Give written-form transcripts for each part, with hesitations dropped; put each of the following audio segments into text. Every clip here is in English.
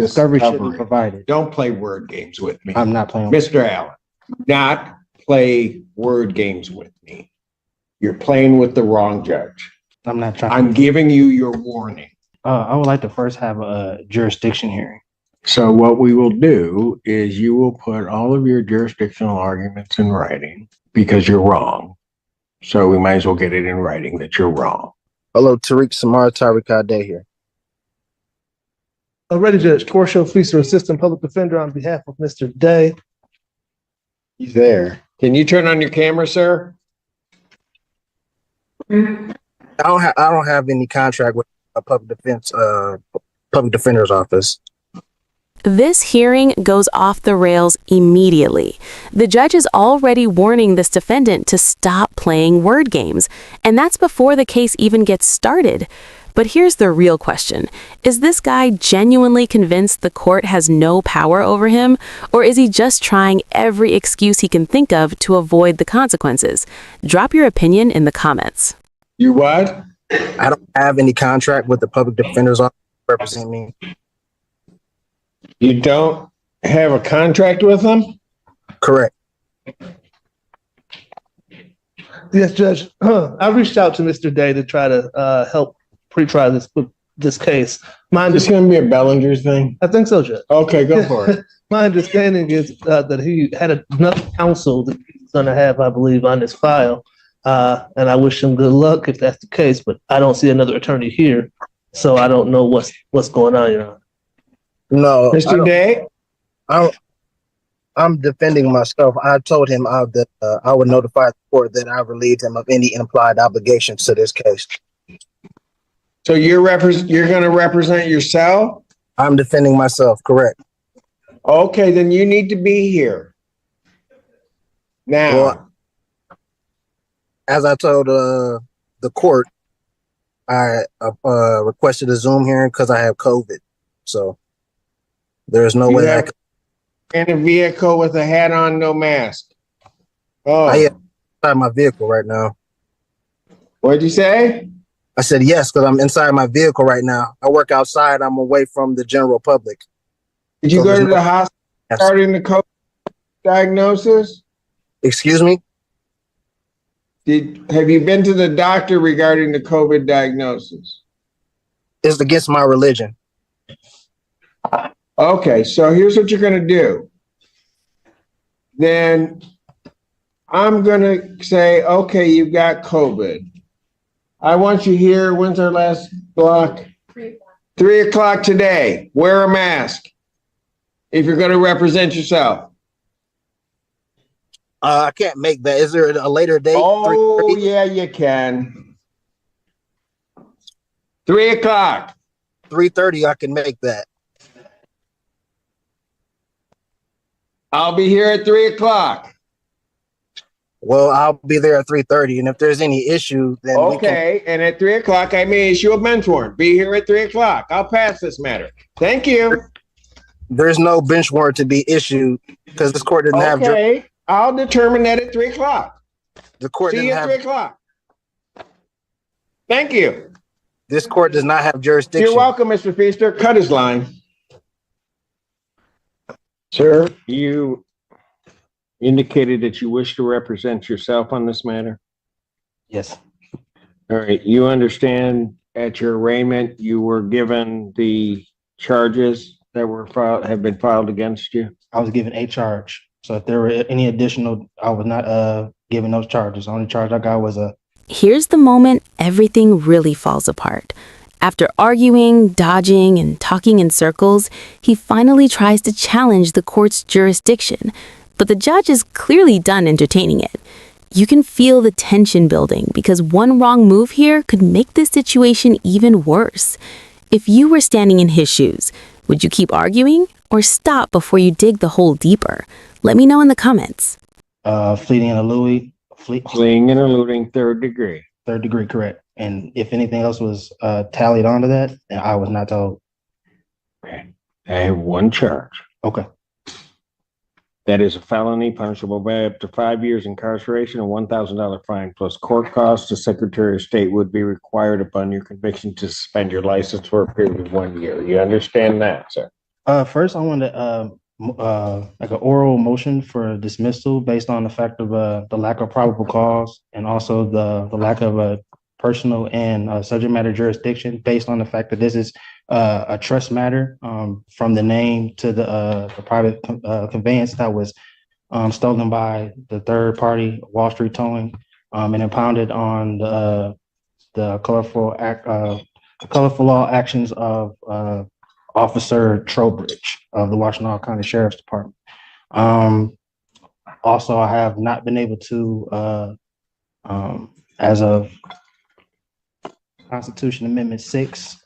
Discovery should be provided. Don't play word games with me. I'm not playing. Mr. Allen, not play word games with me. You're playing with the wrong judge. I'm not trying. I'm giving you your warning. I would like to first have a jurisdiction hearing. So what we will do is you will put all of your jurisdictional arguments in writing because you're wrong. So we might as well get it in writing that you're wrong. Hello, Tariq Samar, Tariq Ade here. Already, Judge. Corshow Fleecer, Assistant Public Defender on behalf of Mr. Day. He's there. Can you turn on your camera, sir? I don't have any contract with a public defender's office. This hearing goes off the rails immediately. The judge is already warning this defendant to stop playing word games, and that's before the case even gets started. But here's the real question. Is this guy genuinely convinced the court has no power over him, or is he just trying every excuse he can think of to avoid the consequences? Drop your opinion in the comments. You what? I don't have any contract with the public defender's office to represent me. You don't have a contract with them? Correct. Yes, Judge. I reached out to Mr. Day to try to help pre-try this case. Is this going to be a Bellinger's thing? I think so, Judge. Okay, go for it. My understanding is that he had enough counsel that he's going to have, I believe, on his file. And I wish him good luck if that's the case, but I don't see another attorney here. So I don't know what's going on, Your Honor. No, Mr. Day? I'm defending myself. I told him that I would notify the court that I relieved him of any implied obligations to this case. So you're going to represent yourself? I'm defending myself, correct. Okay, then you need to be here. Now. Well, as I told the court, I requested a Zoom hearing because I have COVID. So there's no way I can. In a vehicle with a hat on, no mask. Oh, I am inside my vehicle right now. What'd you say? I said yes, because I'm inside my vehicle right now. I work outside. I'm away from the general public. Did you go to the hospital regarding the COVID diagnosis? Excuse me? Have you been to the doctor regarding the COVID diagnosis? It's against my religion. Okay, so here's what you're going to do. Then I'm going to say, okay, you've got COVID. I want you here. When's our last block? 3 o'clock today. Wear a mask if you're going to represent yourself. I can't make that. Is there a later date? Oh, yeah, you can. 3 o'clock. 3:30, I can make that. I'll be here at 3 o'clock. Well, I'll be there at 3:30, and if there's any issue, then okay. And at 3 o'clock, I may issue a bench warrant. Be here at 3 o'clock. I'll pass this matter. Thank you. There's no bench warrant to be issued because this court didn't have. Okay, I'll determine that at 3 o'clock. The court See you at 3 o'clock. Thank you. This court does not have jurisdiction. You're welcome, Mr. Feaster. Cut his line. Sir, you indicated that you wish to represent yourself on this matter? Yes. All right. You understand at your arraignment, you were given the charges that were have been filed against you? I was given a charge. So if there were any additional, I was not given those charges. The only charge I got was a. Here's the moment everything really falls apart. After arguing, dodging, and talking in circles, he finally tries to challenge the court's jurisdiction, but the judge is clearly done entertaining it. You can feel the tension building because one wrong move here could make this situation even worse. If you were standing in his shoes, would you keep arguing or stop before you dig the hole deeper? Let me know in the comments. Fleeing and eluding. Fleeing and eluding, third degree. Third degree, correct. And if anything else was tallied onto that, then I was not told. Okay. I have one charge. Okay. That is a felony punishable by up to 5 years incarceration and $1,000 fine plus court costs. The Secretary of State would be required upon your conviction to suspend your license for a period of 1 year. You understand that, sir? First, I want to like an oral motion for dismissal based on the fact of the lack of probable cause and also the lack of personal and subject matter jurisdiction based on the fact that this is a trust matter from the name to the private conveyance that was stolen by the third party Wall Street Towing and impounded on the colorful law actions of Officer Trowbridge of the Washtenaw County Sheriff's Department. Also, I have not been able to, as of Constitution Amendment 6,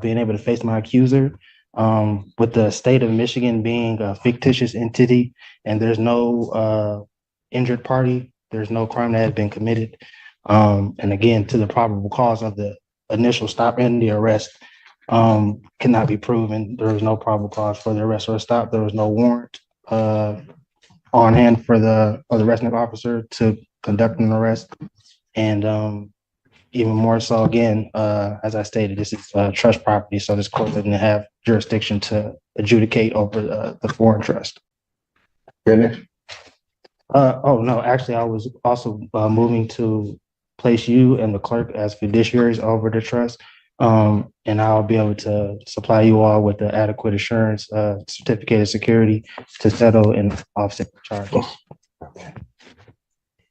being able to face my accuser. With the state of Michigan being a fictitious entity and there's no injured party, there's no crime that has been committed. And again, to the probable cause of the initial stop and the arrest cannot be proven. There was no probable cause for the arrest or stop. There was no warrant on hand for the arresting officer to conduct an arrest. And even more so, again, as I stated, this is trust property, so this court doesn't have jurisdiction to adjudicate over the foreign trust. Finish. Oh, no, actually, I was also moving to place you and the clerk as fiduciaries over the trust. And I'll be able to supply you all with the adequate assurance certificate of security to settle and offset the charges. Okay.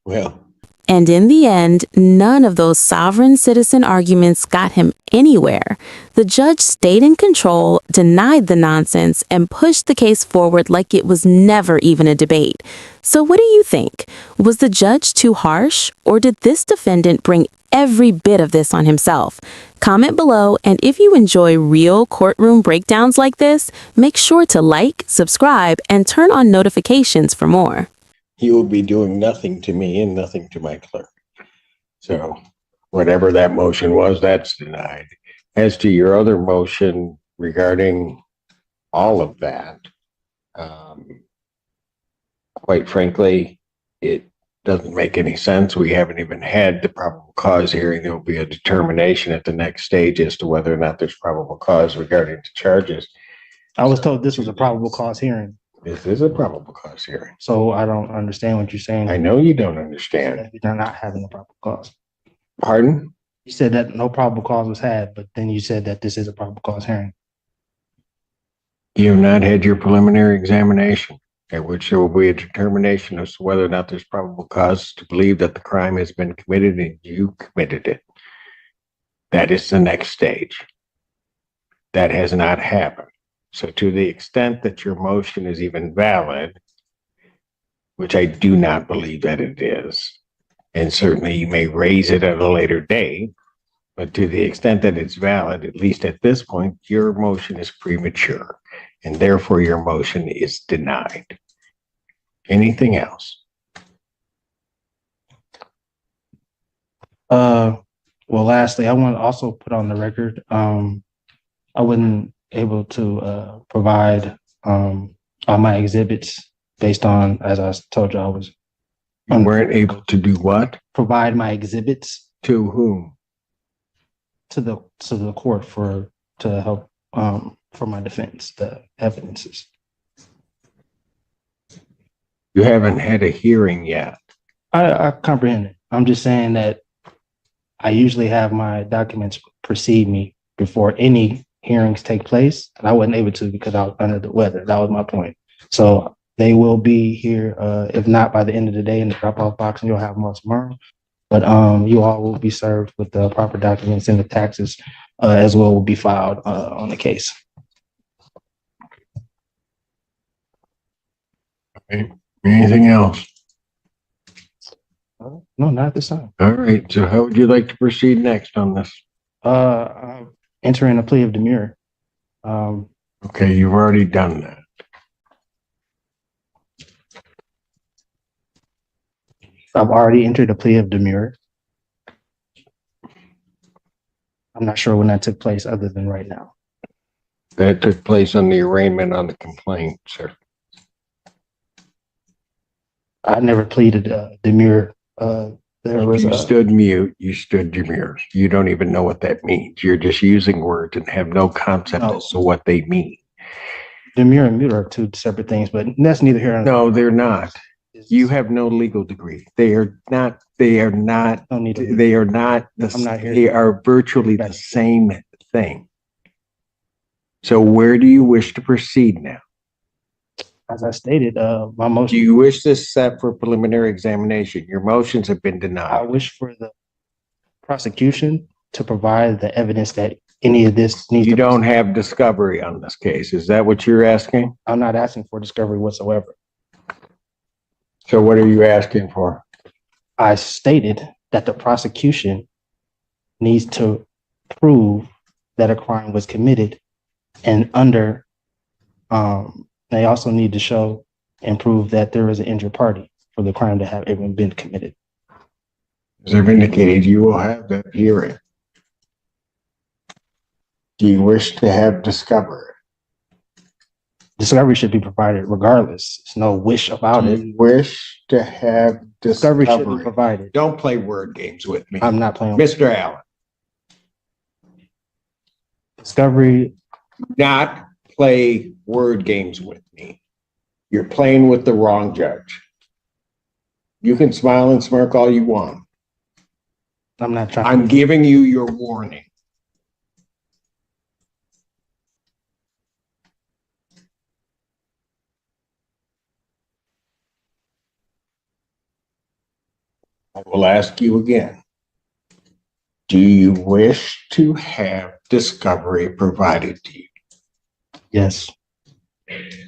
Well, And in the end, none of those sovereign citizen arguments got him anywhere. The judge stayed in control, denied the nonsense, and pushed the case forward like it was never even a debate. So what do you think? Was the judge too harsh, or did this defendant bring every bit of this on himself? Comment below, and if you enjoy real courtroom breakdowns like this, make sure to like, subscribe, and turn on notifications for more. he will be doing nothing to me and nothing to my clerk. So whatever that motion was, that's denied. As to your other motion regarding all of that, quite frankly, it doesn't make any sense. We haven't even had the probable cause hearing. There will be a determination at the next stage as to whether or not there's probable cause regarding the charges. I was told this was a probable cause hearing, This is a probable cause hearing. so I don't understand what you're saying. I know you don't understand. They're not having a probable cause. Pardon? You said that no probable cause was had, but then you said that this is a probable cause hearing. You have not had your preliminary examination, at which there will be a determination as to whether or not there's probable cause to believe that the crime has been committed and you committed it. That is the next stage. That has not happened. So to the extent that your motion is even valid, which I do not believe that it is, and certainly you may raise it at a later date, but to the extent that it's valid, at least at this point, your motion is premature, and therefore your motion is denied. Anything else? Well, lastly, I want to also put on the record, I wasn't able to provide all my exhibits based on, as I told you, I was You weren't able to do what? provide my exhibits To whom? to the court to help for my defense, the evidences. You haven't had a hearing yet. I comprehend it. I'm just saying that I usually have my documents precede me before any hearings take place, and I wasn't able to because I was under the weather. That was my point. So they will be here, if not by the end of the day in the drop-off box, and you'll have more tomorrow. But you all will be served with the proper documents, and the taxes as well will be filed on the case. Anything else? No, not this time. All right, so how would you like to proceed next on this? I'm entering a plea of demurrer. Okay, you've already done that. I've already entered a plea of demurrer. I'm not sure when that took place other than right now. That took place on the arraignment on the complaint, sir. I never pleaded demurrer. There was You a, stood mute, you stood demure. You don't even know what that means. You're just using words and have no concept No. as to what they mean. demure and mute are two separate things, but that's neither here nor No, they're not. there. You have no legal degree. They are not, they are not, Don't need to. they are not, I'm not here. they are virtually the Gotcha. same thing. So where do you wish to proceed now? As I stated, my Do motion, you wish this set for preliminary examination? Your motions have been I denied. wish for the prosecution to provide the evidence that any of this needs. You to- don't have discovery on this case. Is that what you're asking? I'm not asking for discovery whatsoever. So what are you asking for? I stated that the prosecution needs to prove that a crime was committed, and they also need to show and prove that there is an injured party for the crime to have even been committed. As I've indicated, you will have that hearing. Do you wish to have discovery? Discovery should be provided regardless. There's no wish about Do it. you wish to have Discovery should be discovery? provided. Don't play word games with me. I'm not playing. Mr. Allen, Discovery, not play word games with me. You're playing with the wrong judge. You can smile and smirk all you want. I'm not trying. I'm giving you your warning. I will ask you again. Do you wish to have discovery provided to you? Yes.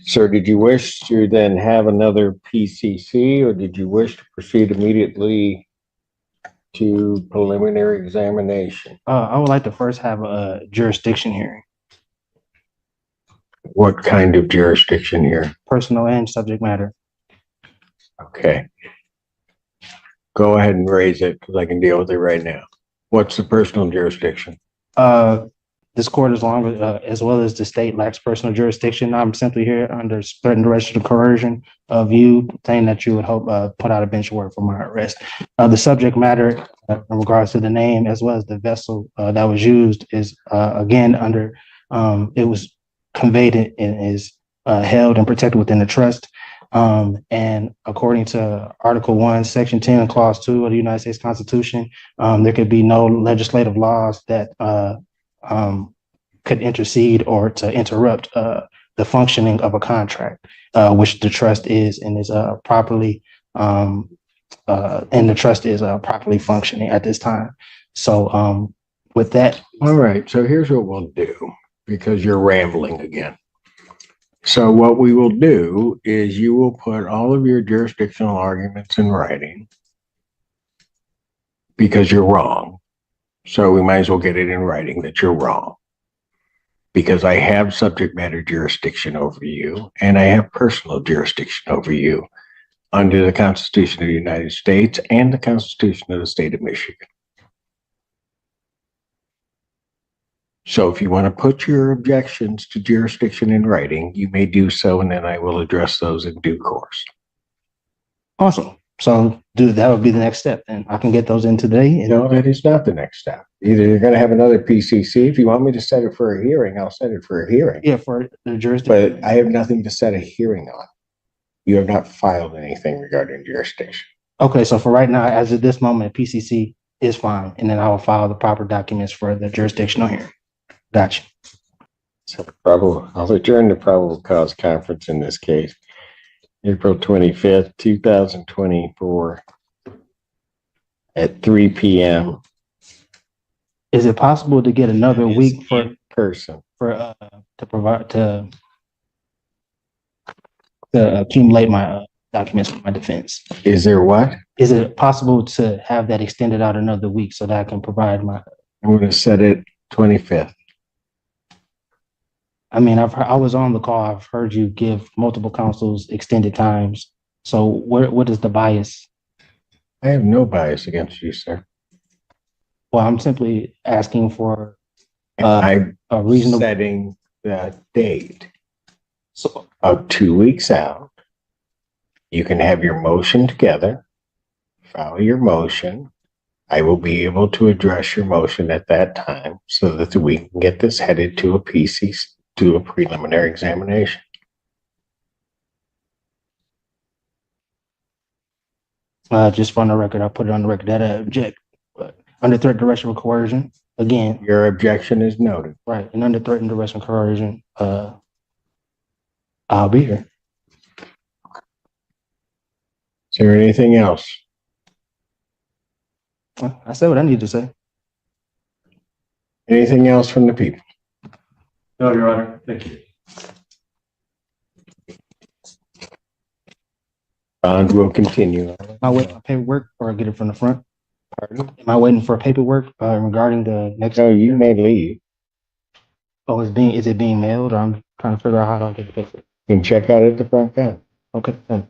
Sir, did you wish to then have another PCC, or did you wish to proceed immediately to preliminary examination? I would like to first have a jurisdiction hearing, What kind of jurisdiction here? personal and subject matter. Okay. Go ahead and raise it because I can deal with it right now. What's the personal jurisdiction? This court, as well as the state, lacks personal jurisdiction. I'm simply here under threatened arrest or coercion of you, saying that you would hope put out a bench warrant for my arrest. The subject matter, in regards to the name as well as the vessel that was used, is again under. It was conveyed and is held and protected within the trust. And according to Article 1, Section 10, Clause 2 of the United States Constitution, there could be no legislative laws that could intercede or to interrupt the functioning of a contract, which the trust is and is properly properly functioning at this time. So with that, All right, so here's what we'll do, because you're rambling again. So what we will do is you will put all of your jurisdictional arguments in writing because you're wrong. So we might as well get it in writing that you're wrong. Because I have subject matter jurisdiction over you and I have personal jurisdiction over you under the Constitution of the United States and the Constitution of the State of Michigan. So if you want to put your objections to jurisdiction in writing, you may do so, and then I will address those in due course. awesome. So that would be the next step, and I can get those in today. And No, that is not the next step. Either you're going to have another PCC. If you want me to set it for a hearing, I'll set it for a hearing. yeah, for the jurisdiction. But I have nothing to set a hearing on. You have not filed anything regarding jurisdiction. Okay, so for right now, as of this moment, PCC is fine, and then I will file the proper documents for the jurisdictional hearing. Gotcha. So I'll adjourn the probable cause conference in this case. April 25th, 2024 at 3 p.m. Is it possible to get another week for person. to provide to accumulate my documents for my defense? Is there what? Is it possible to have that extended out another week so that I can provide my? I'm going to set it 25th. I mean, I was on the call. I've heard you give multiple counsels extended times. So what is the bias? I have no bias against you, sir. Well, I'm simply asking for And I'm a reasonable. setting the date So, of 2 weeks out. You can have your motion together, file your motion. I will be able to address your motion at that time so that we can get this headed to a PCC, to a preliminary examination. Just for the record, I put it on the record that I object. But under threat, duress, or coercion, again, Your objection is noted. right, and under threat and duress and coercion, I'll be here. Is there anything else? I said what I need to say. Anything else from the people? No, Your Honor. Thank you. Bond will continue. Am I waiting for paperwork or get it from the front? Pardon? Am I waiting for paperwork regarding the next? No, you may leave. Oh, is it being mailed? Or I'm trying to figure out how to get the paper. You can check out at the front desk. Okay, thanks.